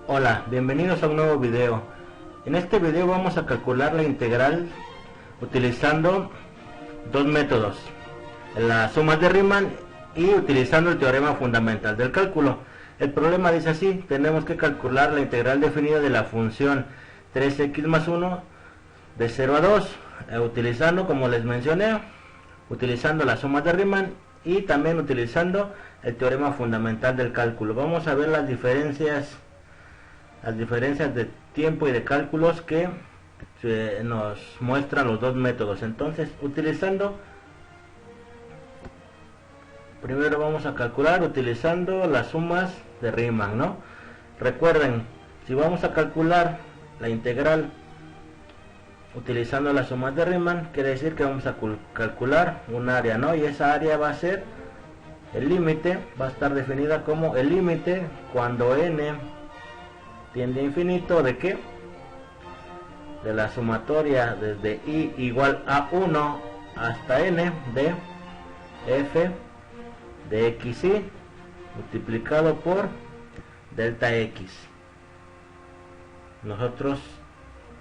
Hola, bienvenidos a un nuevo video. En este video vamos a calcular la integral utilizando dos métodos, las sumas de Riemann y utilizando el teorema fundamental del cálculo. El problema dice así: tenemos que calcular la integral definida de la función 3x más 1 de 0 a 2, utilizando, como les mencioné, utilizando las sumas de Riemann y también utilizando el teorema fundamental del cálculo. Vamos a ver las diferencias de tiempo y de cálculos que nos muestran los dos métodos. Entonces, primero vamos a calcular utilizando las sumas de Riemann, ¿no? Recuerden, si vamos a calcular la integral utilizando las sumas de Riemann, quiere decir que vamos a calcular un área, ¿no? Y esa área va a ser el límite, va a estar definida como el límite cuando n tiende a infinito ¿de qué? De la sumatoria desde i igual a 1 hasta n de f de xy multiplicado por delta x. Nosotros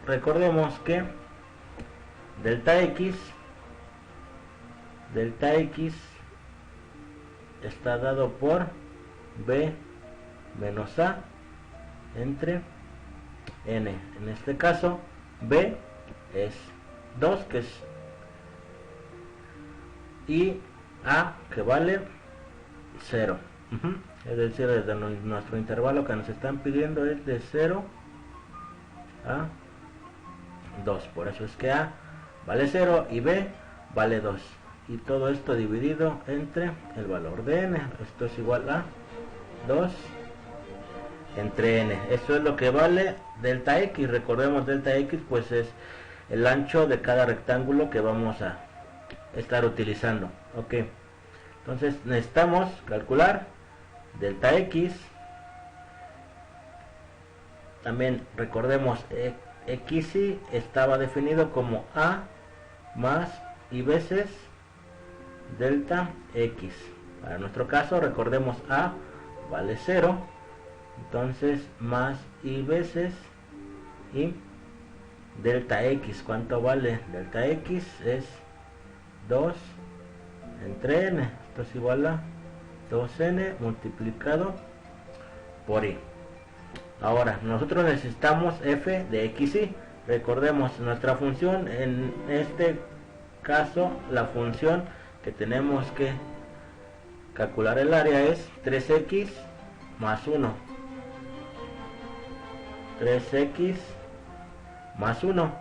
recordemos que delta x está dado por b menos a entre n. En este caso b es 2, que es, y a, que vale 0. Es decir, desde nuestro intervalo que nos están pidiendo es de 0 a 2, por eso es que a vale 0 y b vale 2, y todo esto dividido entre el valor de n. Esto es igual a 2 entre n. Eso es lo que vale delta x. Recordemos, delta x pues es el ancho de cada rectángulo que vamos a estar utilizando. Ok, entonces necesitamos calcular delta x. También recordemos, xy estaba definido como a más y veces delta x. Para nuestro caso, recordemos, a vale 0, entonces más y veces y delta x. ¿Cuánto vale delta x? Es 2 entre n. Esto es igual a 2n multiplicado por i. Ahora nosotros necesitamos f de xy. Recordemos, nuestra función, en este caso la función que tenemos que calcular el área es 3x más 1. 3x más 1.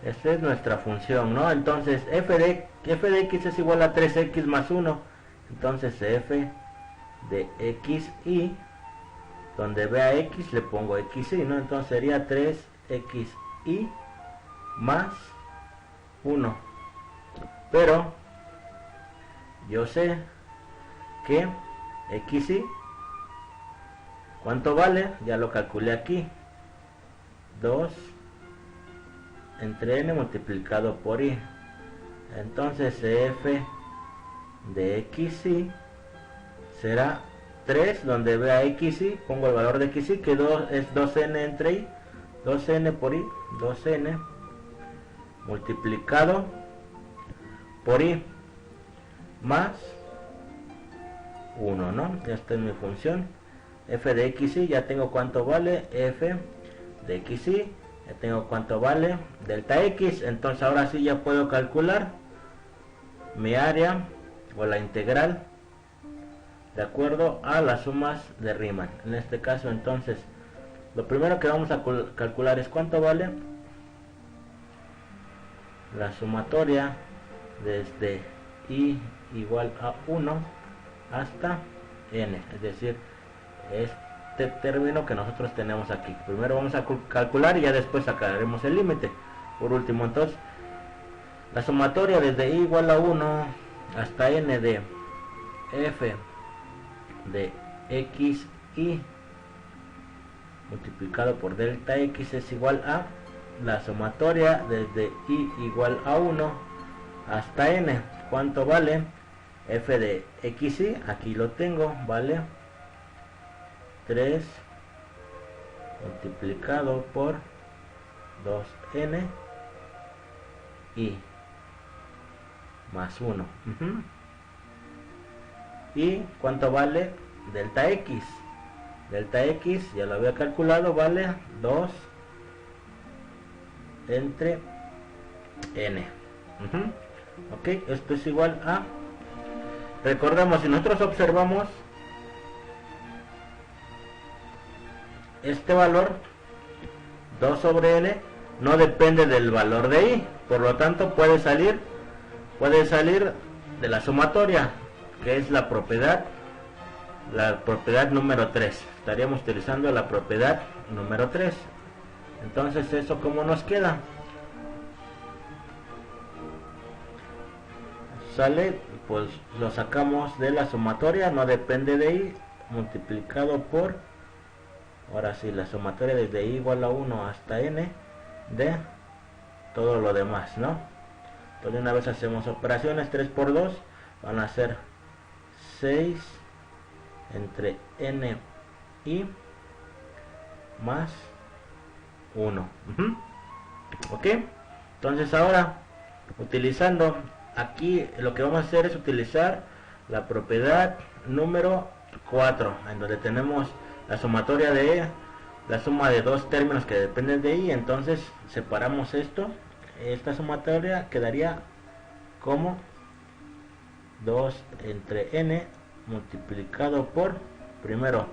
Esta es nuestra función, ¿no? Entonces f de x es igual a 3x más 1. Entonces f de xy, donde vea x le pongo xy, ¿no? Entonces sería 3xy más 1. Pero yo sé que xy, ¿cuánto vale? Ya lo calculé aquí. 2 entre n multiplicado por i. Entonces f de xy será 3, donde vea xy pongo el valor de xy, que es 2n entre i, 2n por i, 2n multiplicado por i más 1, ¿no? Esta es mi función f de xy. Ya tengo cuánto vale f de xy, ya tengo cuánto vale delta x. Entonces ahora sí ya puedo calcular mi área o la integral de acuerdo a las sumas de Riemann. En este caso, entonces, lo primero que vamos a calcular es cuánto vale la sumatoria desde i igual a 1 hasta n, es decir, este término que nosotros tenemos aquí. Primero vamos a calcular y ya después sacaremos el límite. Por último, entonces, la sumatoria desde i igual a 1 hasta n de f de xy multiplicado por delta x es igual a la sumatoria desde i igual a 1 hasta n. ¿Cuánto vale? F de xy, aquí lo tengo, vale 3 multiplicado por 2n y más 1. ¿Y cuánto vale delta x? Delta x, ya lo había calculado, vale 2 entre n. Ok, esto es igual a, recordemos, si nosotros observamos este valor 2 sobre n no depende del valor de i, por lo tanto puede salir de la sumatoria, que es la propiedad número 3. Estaríamos utilizando la propiedad número 3. Entonces, ¿eso cómo nos queda? Sale, pues lo sacamos de la sumatoria, no depende de i, multiplicado por, ahora sí, la sumatoria desde i igual a 1 hasta n de todo lo demás, ¿no? Entonces, una vez hacemos operaciones, 3 por 2 van a ser 6 entre n y más 1. Ok, entonces ahora, utilizando aquí, lo que vamos a hacer es utilizar la propiedad número 4, en donde tenemos la sumatoria de la suma de dos términos que dependen de i. Entonces separamos esta sumatoria quedaría como 2 entre n multiplicado por, primero,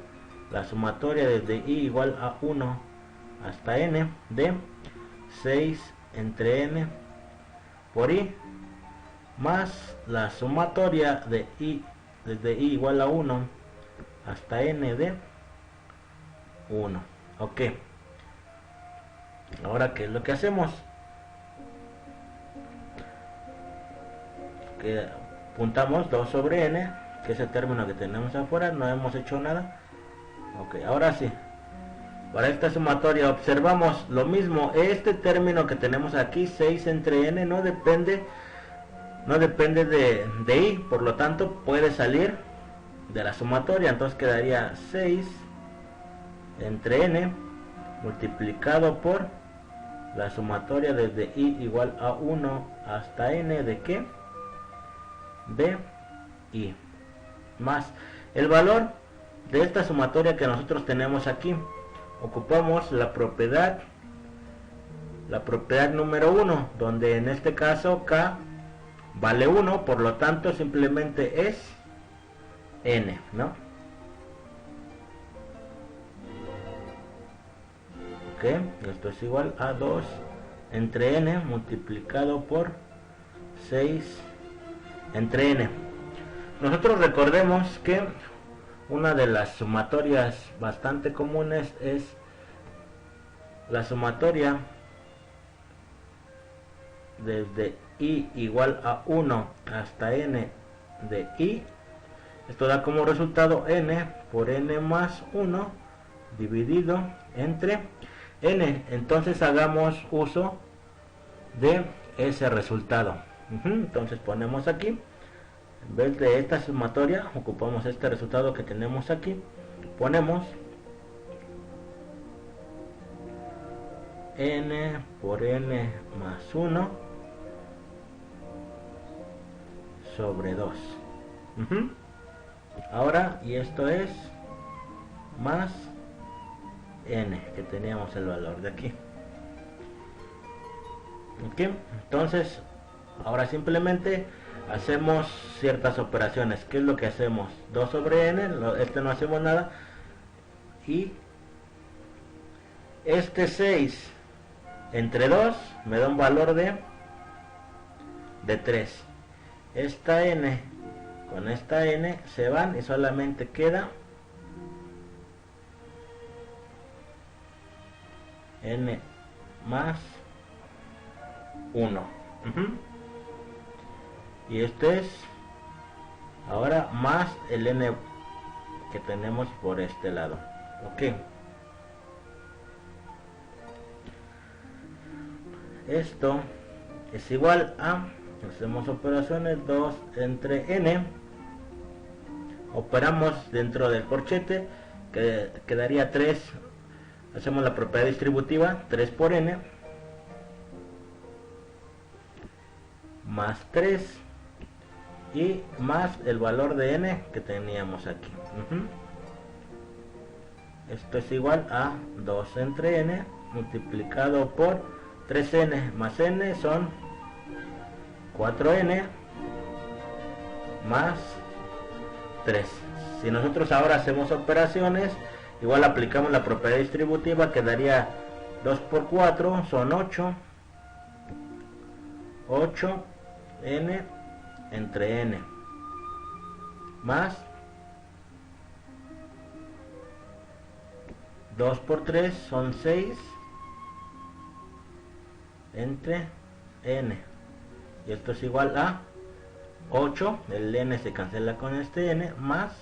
la sumatoria desde i igual a 1 hasta n de 6 entre n por i, más la sumatoria de i desde i igual a 1 hasta n de 1. Ok, ahora ¿qué es lo que hacemos? Que apuntamos 2 sobre n, que es el término que tenemos afuera, no hemos hecho nada. Ok, ahora sí, para esta sumatoria observamos lo mismo, este término que tenemos aquí, 6 entre n, no depende de i, por lo tanto puede salir de la sumatoria. Entonces quedaría 6 entre n multiplicado por la sumatoria desde i igual a 1 hasta n de ¿qué? De i, más el valor de esta sumatoria que nosotros tenemos aquí. Ocupamos la propiedad número 1, donde en este caso k vale 1, por lo tanto simplemente es n, ¿no? Ok, esto es igual a 2 entre n multiplicado por 6 entre n. Nosotros recordemos que una de las sumatorias bastante comunes es la sumatoria desde i igual a 1 hasta n de i. Esto da como resultado n por n más 1 dividido entre n. Entonces hagamos uso de ese resultado. Entonces ponemos aquí, en vez de esta sumatoria, ocupamos este resultado que tenemos aquí. Ponemos n por n más 1 sobre 2. Ahora, y esto es más n, que teníamos el valor de aquí. Ok, entonces ahora simplemente hacemos ciertas operaciones. ¿Qué es lo que hacemos? 2 sobre n, no hacemos nada, y este 6 entre 2 me da un valor de 3. Esta n con esta n se van y solamente queda n más 1. Y esto es ahora más el n que tenemos por este lado. Ok, esto es igual a, hacemos operaciones, 2 entre n, operamos dentro del corchete, que quedaría 3 Hacemos la propiedad distributiva 3 por n más 3 y más el valor de n que teníamos aquí. Esto es igual a 2 entre n multiplicado por 3n más n son 4n más 3. Si nosotros ahora hacemos operaciones, igual aplicamos la propiedad distributiva, quedaría 2 por 4 son 8 n entre n más 2 por 3 son 6 entre n, y esto es igual a 8, el n se cancela con este n, más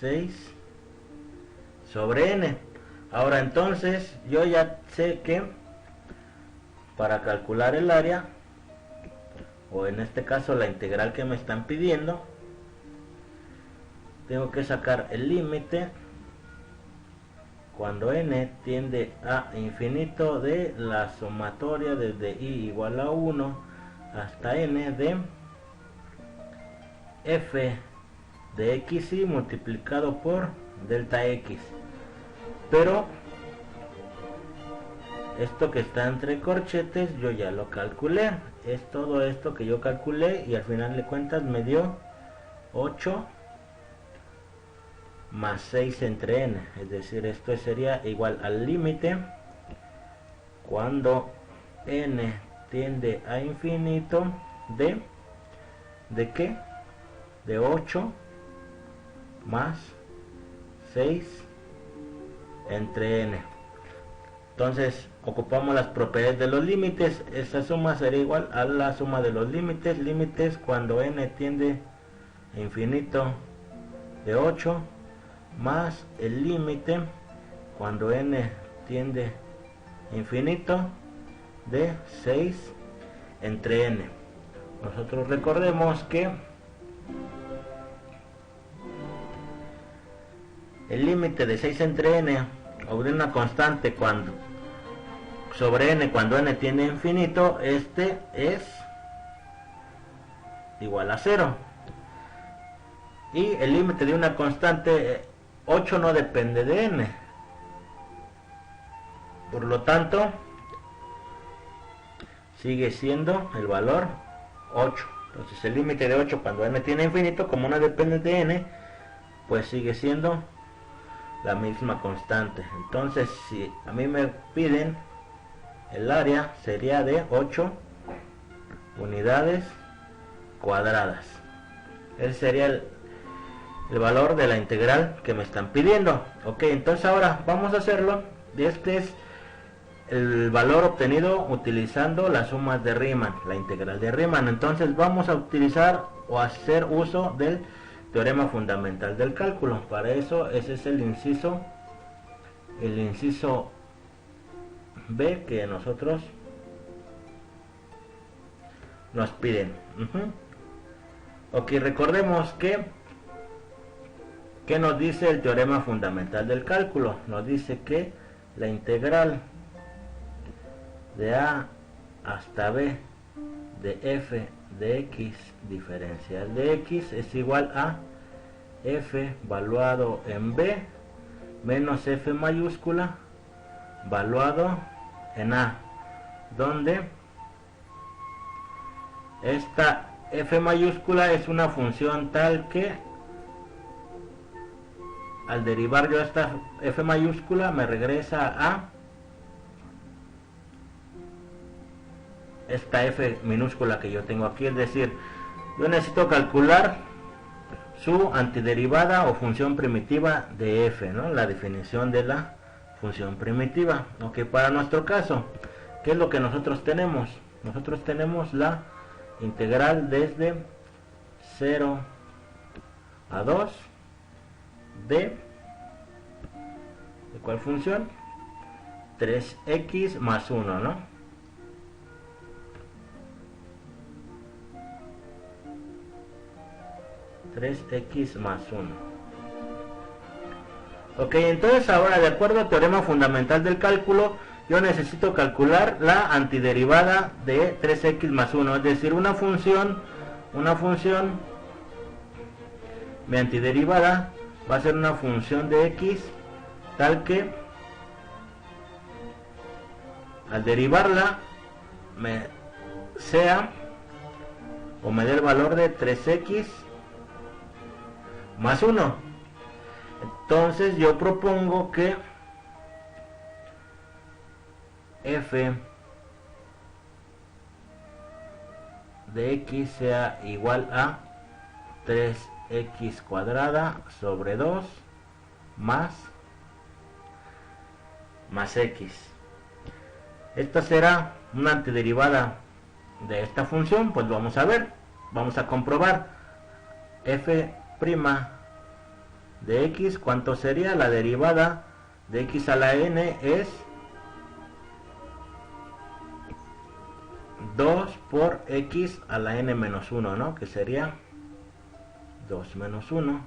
6 sobre n. Ahora entonces yo ya sé que para calcular el área, o en este caso la integral que me están pidiendo, tengo que sacar el límite cuando n tiende a infinito de la sumatoria desde i igual a 1 hasta n de f de xy multiplicado por delta x. Pero esto que está entre corchetes yo ya lo calculé, es todo esto que yo calculé, y al final de cuentas me dio 8 más 6 entre n, es decir, esto sería igual al límite cuando n tiende a infinito ¿de qué? De 8 más 6 entre n. Entonces ocupamos las propiedades de los límites. Esta suma sería igual a la suma de los límites cuando n tiende a infinito de 8 más el límite cuando n tiende a infinito de 6 entre n. Nosotros recordemos que el límite de 6 entre n o de una constante cuando sobre n cuando n tiende a infinito, este es igual a 0, y el límite de una constante 8 no depende de n, por lo tanto sigue siendo el valor 8. Entonces el límite de 8 cuando n tiene infinito, como no depende de n, pues sigue siendo la misma constante. Entonces si a mí me piden el área, sería de 8 unidades cuadradas. Ese sería el valor de la integral que me están pidiendo. Ok, entonces ahora vamos a hacerlo. Este es el valor obtenido utilizando las sumas de Riemann, la integral de Riemann. Entonces vamos a utilizar o hacer uso del teorema fundamental del cálculo. Para eso ese es el inciso B que nosotros nos piden. Ok, recordemos que ¿qué nos dice el teorema fundamental del cálculo? Nos dice que la integral de a hasta b de f de x diferencial de x es igual a f valuado en b menos f mayúscula valuado en a, donde esta f mayúscula es una función tal que al derivar yo esta f mayúscula me regresa a esta f minúscula que yo tengo aquí. Es decir, yo necesito calcular su antiderivada o función primitiva de f, ¿no? La definición de la función primitiva. Ok, para nuestro caso, ¿qué es lo que nosotros tenemos? Nosotros tenemos la integral desde 0 a 2 ¿de cuál función? 3x más 1, ¿no? X más 1. Ok, entonces ahora, de acuerdo al teorema fundamental del cálculo, yo necesito calcular la antiderivada de 3x más 1, es decir, una función, mi antiderivada va a ser una función de x tal que al derivarla me sea o me dé el valor de 3x más 1. Entonces yo propongo que f de x sea igual a 3x cuadrada sobre 2 más x. Esta será una antiderivada de esta función. Pues vamos a ver, vamos a comprobar. F' de x, ¿cuánto sería? La derivada de x a la n es 2 por x a la n menos 1, ¿no? Que sería 2 menos 1,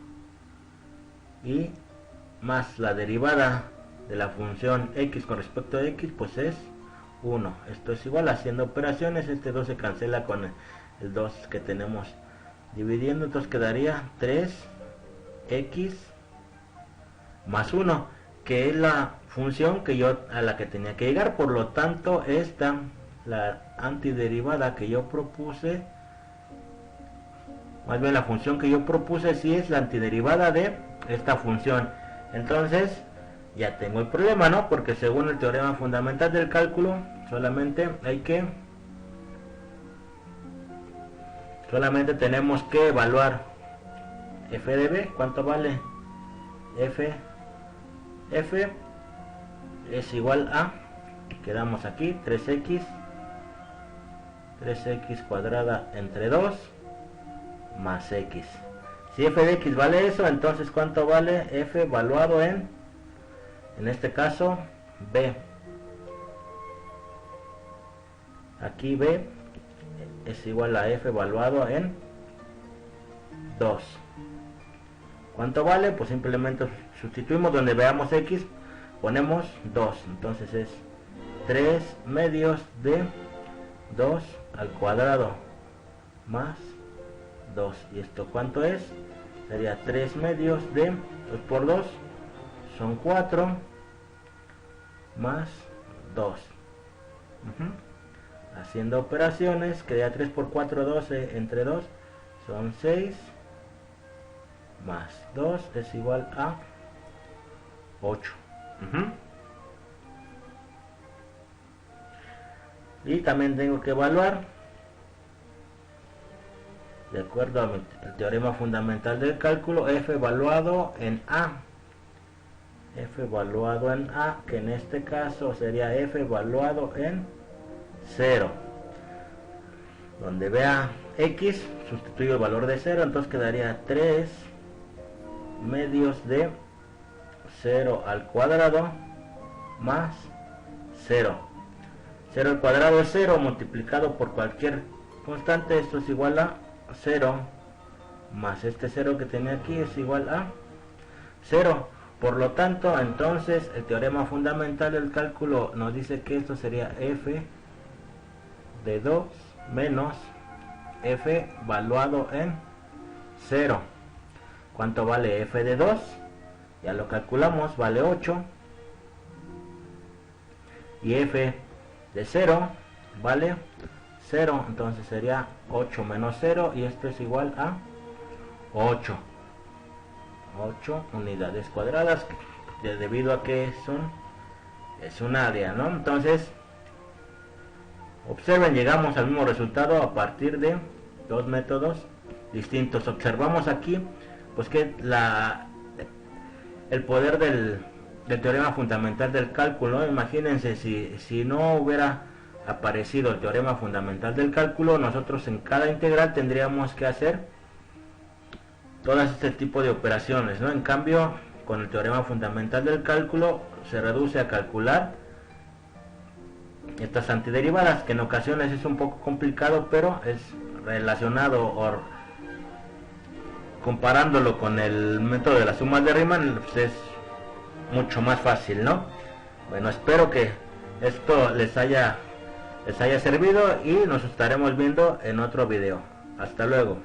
y más la derivada de la función x con respecto a x, pues es 1. Esto es igual, haciendo operaciones, este 2 se cancela con el 2 que tenemos dividiendo, entonces quedaría 3x más 1, que es la función que yo a la que tenía que llegar. Por lo tanto, esta, la antiderivada que yo propuse, más bien la función que yo propuse, sí es la antiderivada de esta función. Entonces ya tengo el problema, ¿no? Porque según el teorema fundamental del cálculo, solamente tenemos que evaluar f de b. ¿Cuánto vale? F es igual a, quedamos aquí, 3x cuadrada entre 2 más x. Si f de x vale eso, entonces ¿cuánto vale f evaluado en este caso b? Aquí b es igual a f evaluado en 2. ¿Cuánto vale? Pues simplemente sustituimos donde veamos x, ponemos 2. Entonces es 3 medios de 2 al cuadrado más 2. ¿Y esto cuánto es? Sería 3 medios de 2 por 2 son 4 más 2. Haciendo operaciones, quedaría 3 por 4, 12 entre 2 son 6 más 2 es igual a 8. Y también tengo que evaluar, de acuerdo al teorema fundamental del cálculo, f evaluado en a. F evaluado en a, que en este caso sería f evaluado en 0. Donde vea x, sustituyo el valor de 0, entonces quedaría 3 medios de 0 al cuadrado más 0. 0 al cuadrado es 0 multiplicado por cualquier constante, esto es igual a 0 más este 0 que tenía aquí es igual a 0. Por lo tanto, entonces el teorema fundamental del cálculo nos dice que esto sería f de 2 menos f evaluado en 0. ¿Cuánto vale f de 2? Ya lo calculamos, vale 8. Y f de 0 vale 0, entonces sería 8 menos 0, y esto es igual a 8 unidades cuadradas, debido a que es un área, ¿no? Entonces observen, llegamos al mismo resultado a partir de dos métodos distintos. Observamos aquí pues que el poder del teorema fundamental del cálculo, ¿no? Imagínense si no hubiera aparecido el teorema fundamental del cálculo, nosotros en cada integral tendríamos que hacer todas este tipo de operaciones, ¿no? En cambio, con el teorema fundamental del cálculo se reduce a calcular estas antiderivadas, que en ocasiones es un poco complicado, pero es relacionado, o comparándolo con el método de las sumas de Riemann, pues es mucho más fácil, ¿no? Bueno, espero que esto les haya servido y nos estaremos viendo en otro video. Hasta luego.